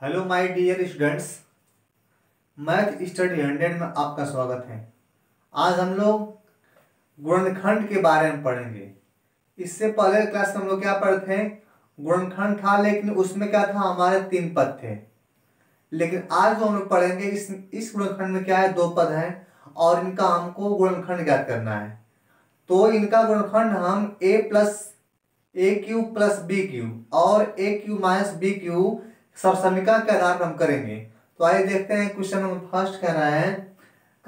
Hello my dear students. Math study 100 में आपका स्वागत है। आज हम लोग गुणनखंड के बारे में पढ़ेंगे। इससे पहले क्लास में हम लोग क्या पढ़े थे? गुणनखंड था, लेकिन उसमें क्या था, हमारे 3 पद थे। लेकिन आज जो हम लोग पढ़ेंगे इस गुणनखंड में क्या है, 2 पद हैं और इनका हमको गुणनखंड ज्ञात करना है। तो इनका गुणनखंड हम a plus A cube plus B cube और A cube minus B cube सब समीकरण के आधार पर हम करेंगे। तो आइए देखते हैं। क्वेश्चन नंबर फर्स्ट कह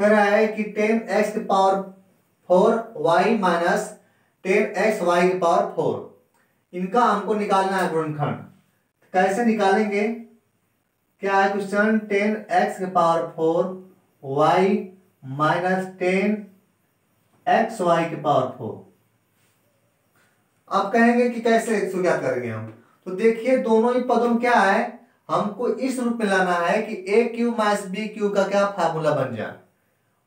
रहा है कि 10x की power 4 y minus 10x y की पावर 4 इनका हमको निकालना है गुणनखंड। कैसे निकालेंगे? क्या है क्वेश्चन? 10x की power 4 y minus 10x y की पावर 4। आप कहेंगे कि कैसे इसको ज्ञात करेंगे हम? तो देखिए, दोनों ही पदों में क्या है, हमको इस रूप में लाना है कि ए क्यूब माइनस बी क्यूब का क्या फार्मूला बन जाए।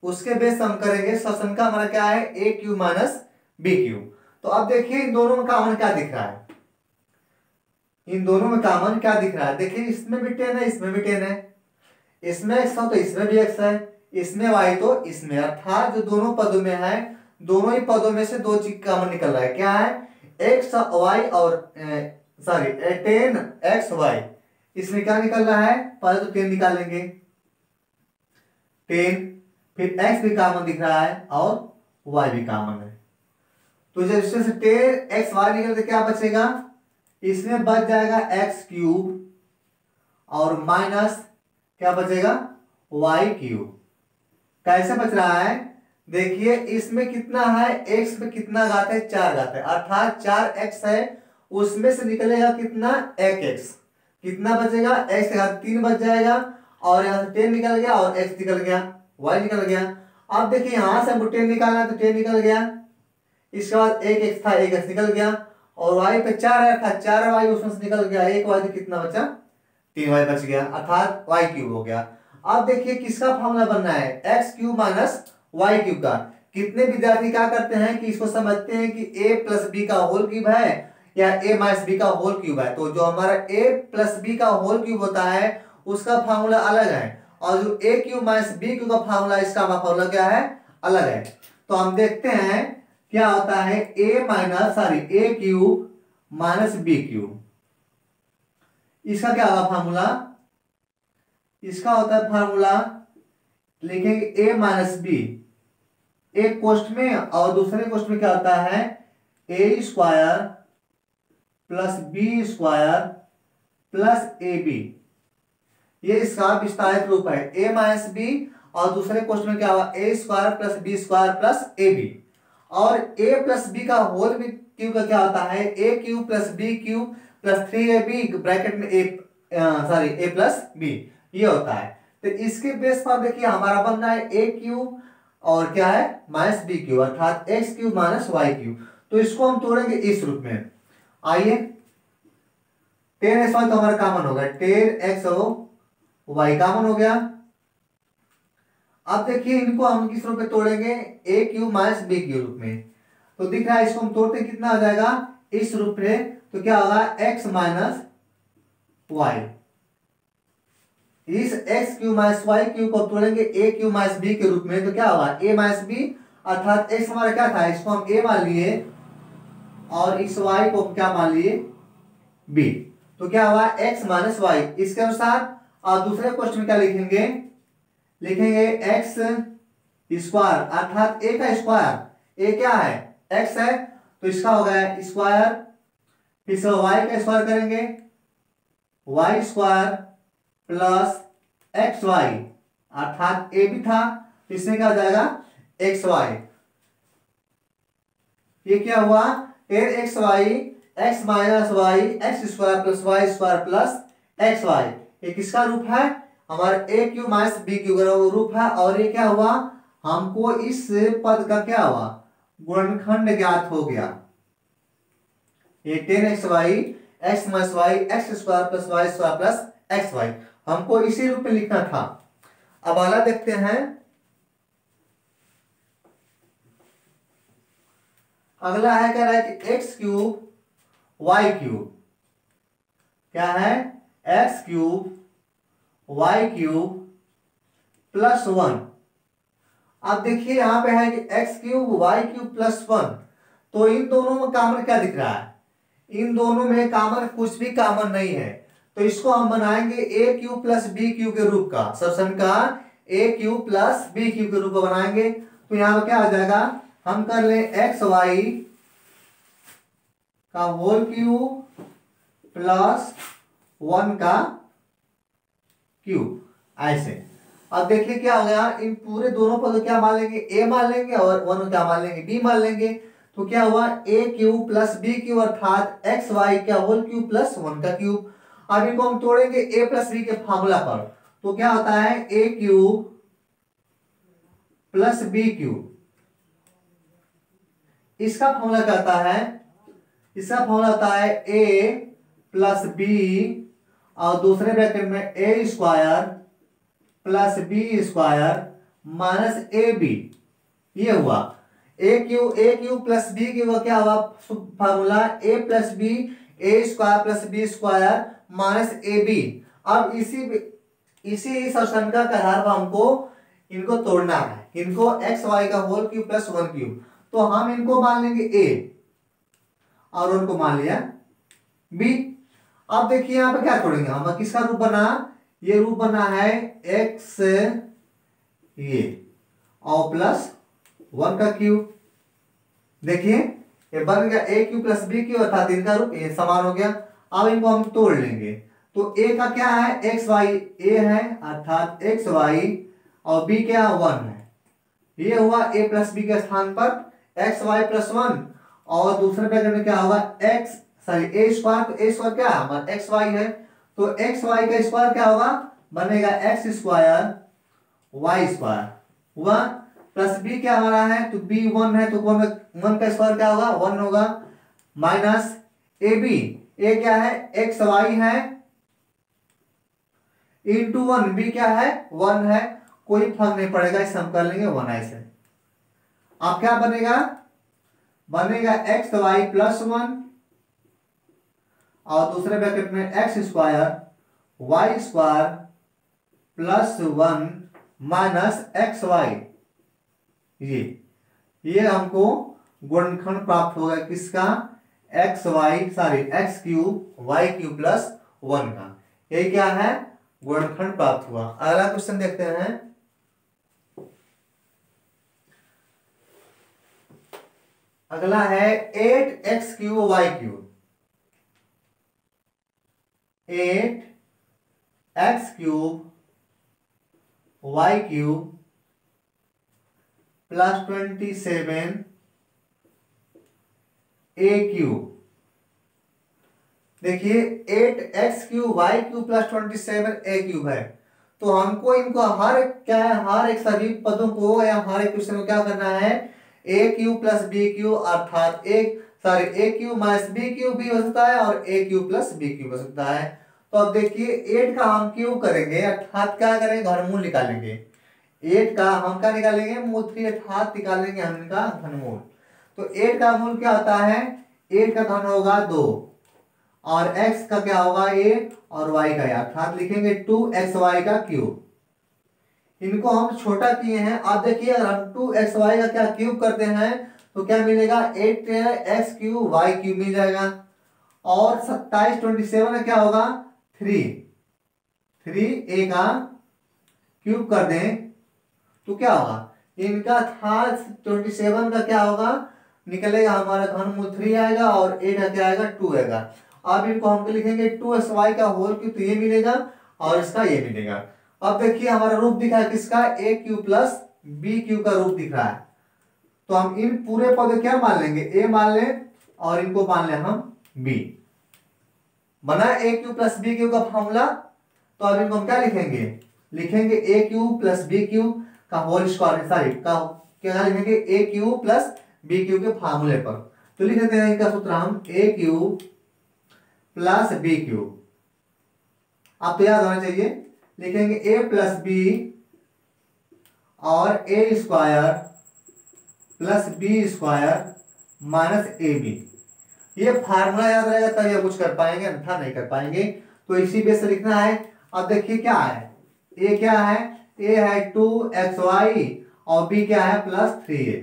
उसके बेस हम करेंगे। ससन का हमारा क्या है, A cube minus B cube. तो अब देखिए, इन दोनों में कॉमन क्या दिख रहा है? इन दोनों में कॉमन क्या दिख रहा है? देखिए, इसमें भी 10 है, इसमें भी 10 है। इसमें x हो तो इसमें भी x है, इसमें y तो इसमें। अर्थात जो दोनों पदों में है, दोनों ही पदों में से 2 चीज कॉमन निकल रहा है। क्या है? एक्स वाई और सॉरी 10xy। इसमें क्या निकल रहा है? पहले तो 10 निकालेंगे, 10, फिर x भी कॉमन दिख रहा है और y भी कॉमन है। तो जब इसमें से 10xy निकल तो क्या बचेगा? इसमें बच जाएगा x क्यूब और माइनस क्या बचेगा, y क्यूब। कैसे बच रहा है? देखिए, इसमें कितना है, x में कितना घात है, 4 घात है। अर्थात 4x है, उसमें से निकलेगा कितना, 1x। कितना बचेगा? x का घात 3 बच जाएगा और यहां से 10 निकल गया और x निकल गया, y निकल गया। अब देखिए, यहां से हमको 10 निकालना है तो 10 निकल गया। इसके बाद 1x था, 1x निकल गया और y पे 4 था, 4y उसमें से निकल गया, 1y तो कितना बचा, 3y बच गया, अर्थात y क्यूब हो गया। अब देखिए, किसका फॉर्मूला बनना है, X cube minus Y cube का। कितने विद्यार्थी क्या करते हैं कि इसको समझते हैं कि a प्लस बी का होल क्यूब है या a माइनस बी का होल क्यूब है। तो जो हमारा a प्लस बी का होल क्यूब होता है उसका फॉर्मूला अलग है, और जो a cube minus B cube का फॉर्मूला, इसका फॉर्मूला क्या है, अलग है। तो हम देखते हैं क्या होता है, a cube minus B cube. इसका क्या होगा फॉर्मूला? इसका होता है फॉर्मूला, लिखेंगे a माइनस बी, एक कोष्ठ में और दूसरे कोष्ठ में क्या होता है, A square plus B square plus A B. ये इसका विस्तारित रूप है, a माइनस बी और दूसरे कोष्ठ में क्या हुआ, A square plus B square plus A B. और a प्लस बी का होल क्यूब का क्या होता है, A cube plus B cube plus 3ab bracket में ए प्लस बी, ये होता है। तो इसके बेस पर देखिए, हमारा बन रहा है ए क्यूब और क्या है, माइनस बी क्यूब, अर्थात X cube minus Y cube. तो इसको हम तोड़ेंगे इस रूप में। आइए, 10xy तो हमारा कॉमन हो गया, 10xy कॉमन हो गया। अब देखिए, इनको हम किस रूप में तोड़ेंगे, ए क्यूब माइनस बी क्यूब रूप में। तो दिख रहा है, इसको हम तोड़ते कितना हो जाएगा, इस रूप में। तो क्या होगा, x माइनस वाई। इस x cube minus Y cube को तोड़ेंगे a क्यूब माइनस बी के रूप में। तो क्या होगा, a माइनस बी, अर्थात x हमारा क्या था, इसको हम a मान लिए और इस y को क्या मान लिए, b। तो क्या हुआ, x माइनस वाई। इसके अनुसार और दूसरे क्वेश्चन में क्या लिखेंगे, x स्क्वायर, अर्थात a का स्क्वायर, a क्या है, x है, तो इसका हो गया स्क्वायर। फिर से y का स्क्वायर करेंगे, y square plus X Y, अर्थात ए भी था, इसमें क्या हो जाएगा, एक्स वाई। ये क्या हुआ, 10xy X minus Y X square plus Y square plus X Y. ये किसका रूप है, हमारा A cube minus B cube का रूप है। और ये क्या हुआ, हमको इस पद का क्या हुआ, गुणनखंड ज्ञात हो गया। ये 10xy X minus Y X square plus Y square plus X Y, हमको इसी रूप में लिखना था। अब अगला देखते हैं। अगला है, कह रहा है कि एक्स क्यूब वाई क्यूब, क्या है, X cube Y cube plus 1। अब देखिए यहां पे है कि X cube Y cube plus 1, तो इन दोनों में कॉमन क्या दिख रहा है? इन दोनों में कॉमन कुछ भी कॉमन नहीं है, तो इसको हम बनाएंगे ए क्यूब प्लस बी क्यूब के रूप का, सब्सन का ए क्यूब प्लस बी क्यूब के रूप में बनाएंगे। तो यहां पर क्या हो जाएगा, हम कर ले एक्स वाई का होल क्यूब प्लस 1 का क्यूब, ऐसे। अब देखिए क्या हो गया, इन पूरे दोनों पदों क्या मान लेंगे, ए मान लेंगे, और 1 क्या मान लेंगे, बी मान लेंगे। तो क्या हुआ, A cube plus B cube अर्थात एक्स वाई का होल क्यूब प्लस 1 का क्यूब। अब इनको हम तोड़ेंगे ए प्लस बी के फार्मूला पर, तो क्या होता है A cube plus B cube, इसका फॉर्मूला क्या होता है, इसका फॉर्मूला होता है ए प्लस बी और दूसरे ब्रैकेट में A square plus B square minus A B. ये हुआ A cube plus B cube, क्या हुआ formula A plus B A square plus B square minus A B. अब इसी संख्या के आधार पर हमको इनको तोड़ना है, इनको एक्स वाई का होल क्यूब प्लस 1 क्यूब। तो हम इनको मान लेंगे ए और उनको मान लिया बी। अब देखिए यहां पे क्या तोड़ेंगे हम, किसका रूप बना, ये रूप बना है एक्स ये और प्लस 1 का क्यूब। देखिए ये बन गया ए क्यूब प्लस बी क्यूब अर्थात इनका रूप ये समान हो गया। अब इनको हम तोड़ लेंगे, तो ए का क्या है एक्स वाई, ए है अर्थात एक्स वाई, और बी क्या 1 है। ये हुआ ए प्लस बी के स्थान पर एक्स वाई प्लस 1, और दूसरे ब्रैकेट में क्या होगा एक्स सॉरी ए स्क्वायर, तो ए स्क्वायर क्या है हमारा एक्स वाई है, तो एक्स वाई का स्क्वायर क्या होगा, बनेगा एक्स स्क्वायर वाई स्क्वायर हुआ, प्लस बी क्या हमारा है, तो बी 1 है, तो 1 का स्क्वायर क्या होगा 1 होगा, माइनस ए बी, ए क्या है एक्स वाई है इंटू 1, बी क्या है 1 है, कोई फर्क नहीं पड़ेगा, इसे हम कर लेंगे 1 ऐसे। अब क्या बनेगा, बनेगा एक्स वाई प्लस 1 और दूसरे ब्रैकेट में X square Y square plus 1 minus X Y. ये हमको गुणनखंड प्राप्त होगा किसका, X Y sorry X cube Y cube plus 1 का, ये क्या है गुणनखंड प्राप्त हुआ। अगला क्वेश्चन देखते हैं, अगला है 8x cube Y cube, 8x cube Y cube plus 27 A cube. देखिए 8x cube Y cube plus 27 A cube है, तो हमको इनको हर एक सभी पदों को या हर एक क्वेश्चन को क्या करना है, A cube plus B cube अर्थात ए क्यूब माइनस बी क्यूब भी हो सकता है और A cube plus B cube हो सकता है। तो अब देखिए 8 का हम क्यूब करेंगे अर्थात क्या करेंगे, घनमूल निकालेंगे। 8 का हम क्या निकालेंगे, मूल 3 अर्थात निकालेंगे हम इनका घनमूल। तो 8 का मूल क्या होता है, 8 का घन होगा 2 और x का क्या होगा a और y का अर्थात लिखेंगे 2xy का क्यूब। इनको हम छोटा किए हैं। आप देखिए अगर हम 2xy का क्या क्यूब करते हैं तो क्या मिलेगा, 8x क्यूब y क्यूब मिल जाएगा, और 27 का क्या होगा 3a का क्यूब कर दें तो क्या होगा, इनका था 27 का क्या होगा निकलेगा हमारा घनमूल 3 आएगा और a का क्या आएगा 2 आएगा। अब इनको हम लिखेंगे 2xy का होल क्यूब, तो ये मिलेगा और इसका ये मिलेगा। अब देखिए हमारा रूप दिखा है किसका, ए क्यूब प्लस बी क्यूब का रूप दिख रहा है, तो हम इन पूरे पद क्या मान लेंगे, ए मान लें और इनको मान लें हम बी। बना ए क्यूब प्लस बी क्यूब का फॉर्मूला, तो अब इनको हम क्या लिखेंगे, लिखेंगे ए क्यूब प्लस बी क्यूब का होल स्क्वायर, सॉरी का क्या लिखेंगे ए क्यूब प्लस बी क्यूब के फार्मूले पर। तो लिख देते हैं इनका सूत्र हम ए क्यूब प्लस बी क्यूब। आप तो याद होना चाहिए, लिखेंगे ए प्लस बी और A square plus B square minus A B. ये फार्मूला याद रहेगा तब ये कुछ कर पाएंगे, अन्यथा नहीं कर पाएंगे, तो इसी बेस से लिखना है। अब देखिए क्या है, ए क्या है, ए है 2xy और बी क्या है +3a।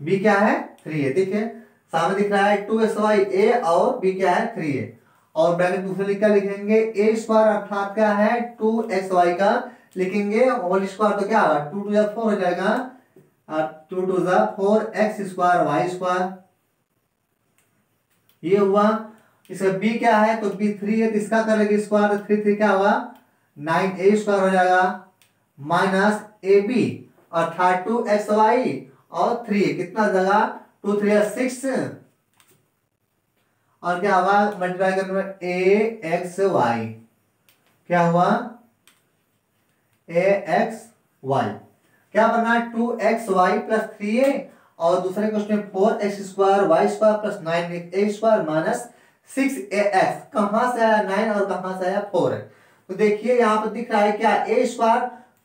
बी क्या है 3a, देखिए सामने दिख रहा है 2xy a और बी क्या है 3a। और ब्रैकेट दूसरे क्या लिखेंगे, ए स्क्वायर अर्थात क्या है 2xy का लिखेंगे होल स्क्वायर तो क्या होगा 2 टू 4 हो जाएगा, 2 to 4 x square y square, ये हुआ। इसका b क्या है तो b 3 है तो इसका कर लेंगे स्क्वायर, 3 3 क्या होगा 9a स्क्वायर हो जाएगा माइनस ए बी अर्थात 2xy और 3 कितना जगह 2 3 6 और क्या होगा मल्टीप्लाई करने में ए एक्स वाई, क्या हुआ ए एक्स वाई, क्या बना 2xy + 3a और दूसरे क्वेश्चन में 4x square Y square plus 9a square minus 6ax। कहां से आया 9 और कहां से आया 4 है, तो देखिए यहाँ पर दिख रहा है क्या a स्क्वायर,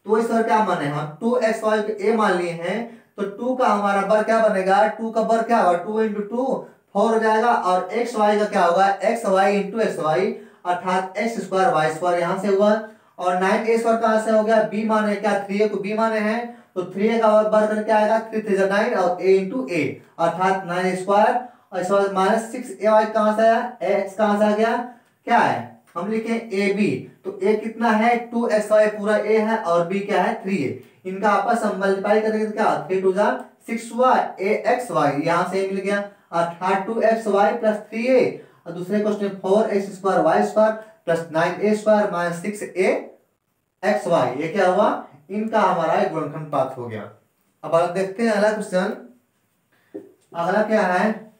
तो इस क्या माने हम 2xy को a मान लिए हैं तो 2 का हमारा बर क्या बनेगा, 2 का बर क्या होगा 2 × 2 4 हो जाएगा और x y का क्या होगा x y × x y अर्थात x स्क्वायर y स्क्वायर यहाँ से हुआ। और 9a स्क्वायर कहां से हो गया, b माने क्या 3a को b माने हैं तो 3a का बर करके आएगा 3 3 9 और a × a अर्थात 9 स्क्वायर और इस बार माइनस 6ay कहां से आया, x कहां से आ गया, क्या है हम लिखे ए बी, तो a कितना है 2xy पूरा a है और b क्या है 3a, इनका आपस में मल्टीप्लाई करेंगे तो क्या 3 टू 6y axy यहां से मिल गया अर्थात 2xy + 3a और दूसरे question 4x square y square plus 9a square minus 6a xy, ये क्या हुआ इनका हमारा गुणनखंड प्राप्त हो गया। अब आप देखते हैं अगला क्वेश्चन, अगला क्या है,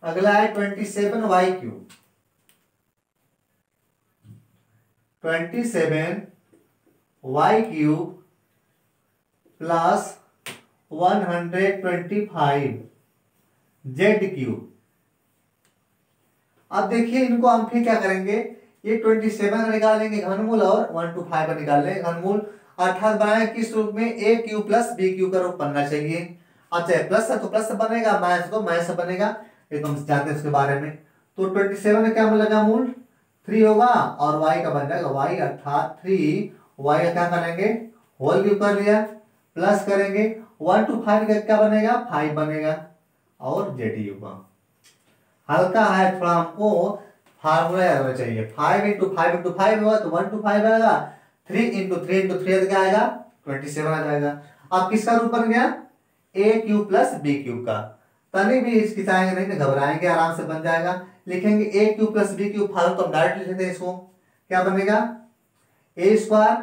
अगला है 27y³ 27y³ प्लस 125z³। अब देखिए इनको हम फिर क्या करेंगे, ये 27 का निकालेंगे घनमूल और 125 का निकाल लेंगे घनमूल, अर्थात बनाए किस रूप में a³ + b³ का रूप बनना चाहिए। अच्छा प्लस है तो प्लस बनेगा, माइनस तो माइनस बनेगा, ये तो हम जानते हैं उसके बारे में। तो 27 में क्या मिलेगा मूल 3 होगा और y का बन जाएगा y अर्थात 3y का क्या करेंगे होल क्यूब कर लिया, प्लस करेंगे 1 to 5 का क्या बनेगा 5 बनेगा और z³ का हल्का है थोड़ा, हमको फार्मूला याद होना चाहिए, 5 × 5 × 5 होगा तो 1 to 5 आएगा, 3 × 3 × 3 क्या आएगा 27 आ जाएगा। अब किसका रूप बन गया a³ + b³ का, तनी भी हिचकिचाएंगे नहीं, घबराएंगे, आराम से बन जाएगा। लिखेंगे a³ + b³ फार्मूला तो हम डायरेक्ट लिख देते हैं इसको, क्या बनेगा a स्क्वायर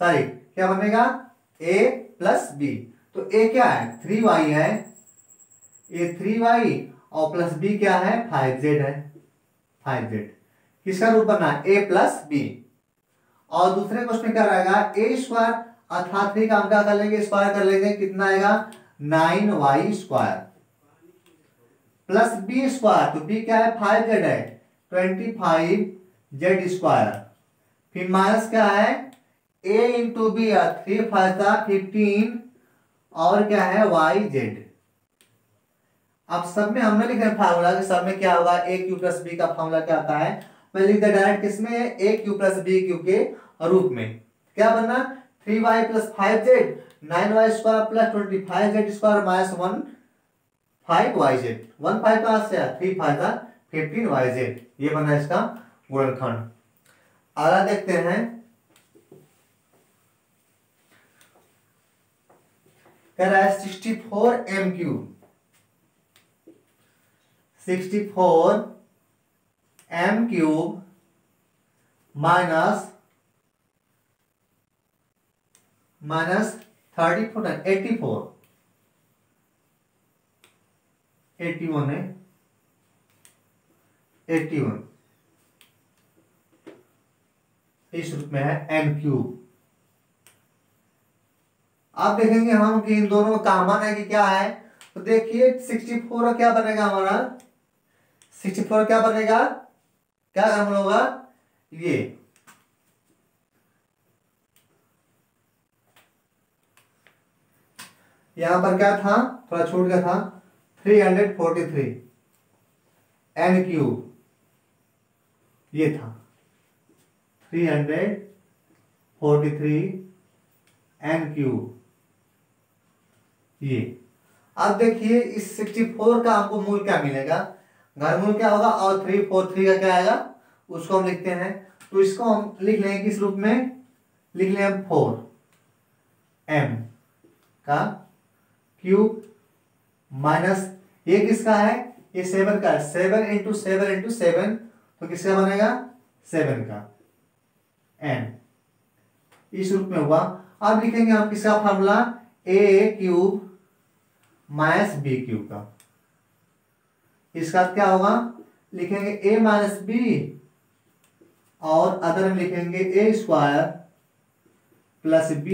सॉरी क्या बनेगा a + b, तो a क्या है 3y है, a 3y और प्लस b क्या है 5z है, 5z किसका रूप बना a + b। और दूसरे क्वेश्चन क्या रहेगा a स्क्वायर अर्थात 3 का हम क्या कर लेंगे स्क्वायर कर लेंगे, कितना आएगा 9y square plus b square, तो b क्या है 5z है 25z स्क्वायर, फिर माइनस क्या है a × b 3 5 15 और क्या है yz। अब सब में हमने लिखा है फार्मूला कि सब में क्या होगा a³ + b का फार्मूला क्या आता है, मैं लिख दिया डायरेक्ट किसमें a³ + b³ के रूप में, क्या बनना 3y + 5z 9y square plus 25z square minus 15yz, 15 कहां से आया 3 5 15yz, ये बना इसका गुणनखंड। अगला देखते हैं, कह रहा है 64m³ 64m³ माइनस 34 84 81 है 81 इस रूप में है m³। अब देखेंगे हम कि इन दोनों का कॉमन है कि क्या है, तो देखिए 64 क्या बनेगा हमारा 64 क्या बनेगा, क्या कॉमन होगा ये यहां पर क्या था थोड़ा छूट गया था 343 n³ ये था 343 n³ ये। अब देखिए इस 64 का हमको मूल क्या मिलेगा, घनमूल क्या होगा, और 343 का क्या आएगा उसको हम लिखते हैं। तो इसको हम लिख लेंगे किस रूप में, लिख लेंगे 4m का क्यूब माइनस ये किसका है, ये 7 का है, 7 इंटू 7 इंटू 7 तो किसका बनेगा 7 का n, इस रूप में हुआ। अब लिखेंगे हम किसका फार्मूला, a³ माइनस b³ का। इसका क्या होगा, लिखेंगे a माइनस b और अदर में लिखेंगे a² plus b²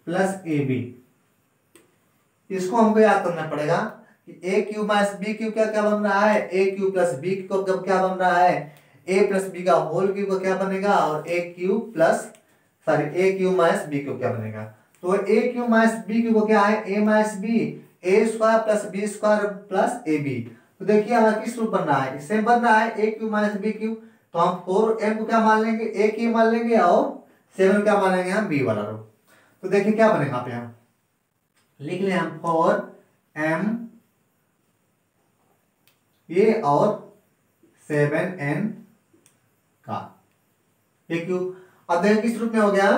plus ab। इसको हमको याद करना पड़ेगा कि a³ माइनस b³ क्या क्या बन रहा है, a³ प्लस b³ क्या बन रहा है, a प्लस b का होल क्यूब का क्या बनेगा, और a³ माइनस b³ क्या बनेगा। तो a³ माइनस b³ क्या है, a minus b, a² plus b² plus ab। तो देखिए हमारा किस रूप बन रहा है, सेम बन रहा है a³ माइनस b³। तो हम 4m को क्या मान लेंगे, a³ मान लेंगे और 7 क्या मान लेंगे हम b वाला रो। तो देखिए क्या बनेगा यहाँ पे, हम लिख लें हम 4m ये और 7n का ये क्यूब। अब देखिए किस रूप में हो गया,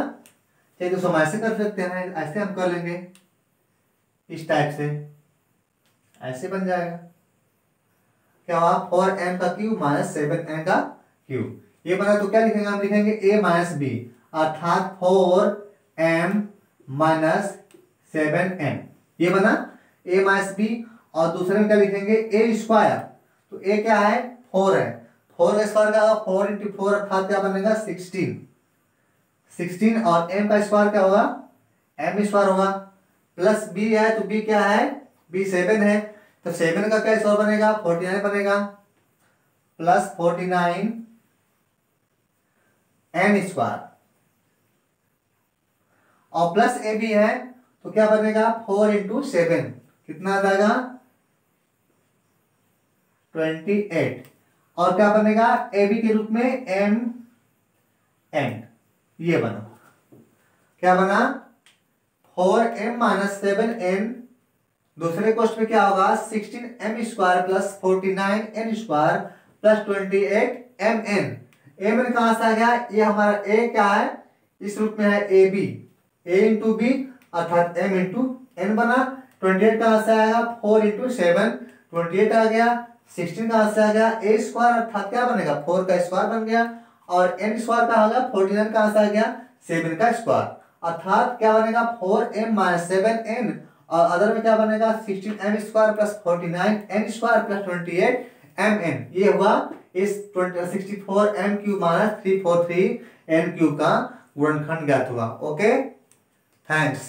चलिए दोस्तों हम ऐसे कर सकते हैं, ऐसे हम कर लेंगे इस टाइप से, ऐसे बन जाएगा क्या हुआ 4m का क्यूब माइनस 7n का क्यूब। ये बना तो क्या लिखेंगे, हम लिखेंगे a माइनस b अर्थात 4m माइनस 7n, ये बना a माइनस b। और दूसरे में क्या लिखेंगे a², तो a क्या है 4 है, 4 का स्क्वायर क्या होगा 4 इंटू 4 अर्थात क्या बनेगा 16 और m का स्क्वायर क्या होगा m² होगा, प्लस b है तो b क्या है b 7 है, तो 7 का क्या स्क्वायर बनेगा 49 बनेगा, प्लस 49 n² और प्लस ab है तो क्या बनेगा 4 इंटू 7 कितना आ जाएगा 28 और क्या बनेगा ab के रूप में mn। ये बना क्या बना 4m माइनस 7n। दूसरे क्वेश्चन में क्या होगा 16m² plus 49n² plus 28mn। mn कहां से आ गया, ये हमारा a क्या है इस रूप में है ab, a इंटू बी अर्थात m इंटू n बना। 28 कहां से आएगा 4 इंटू 7 28 आ गया, 16 कहां से आ गया a² अर्थात क्या बनेगा 4 का स्क्वायर बन गया, और n² का होगा 49 कहां से आ गया 7 का स्क्वायर अर्थात क्या बनेगा 4m माइनस 7n और अदर में क्या बनेगा 16m² plus 49n² plus 28mn। ये हुआ इस 64m³ माइनस 343n³ का गुणनखंड ज्ञात हुआ। Okay thanks.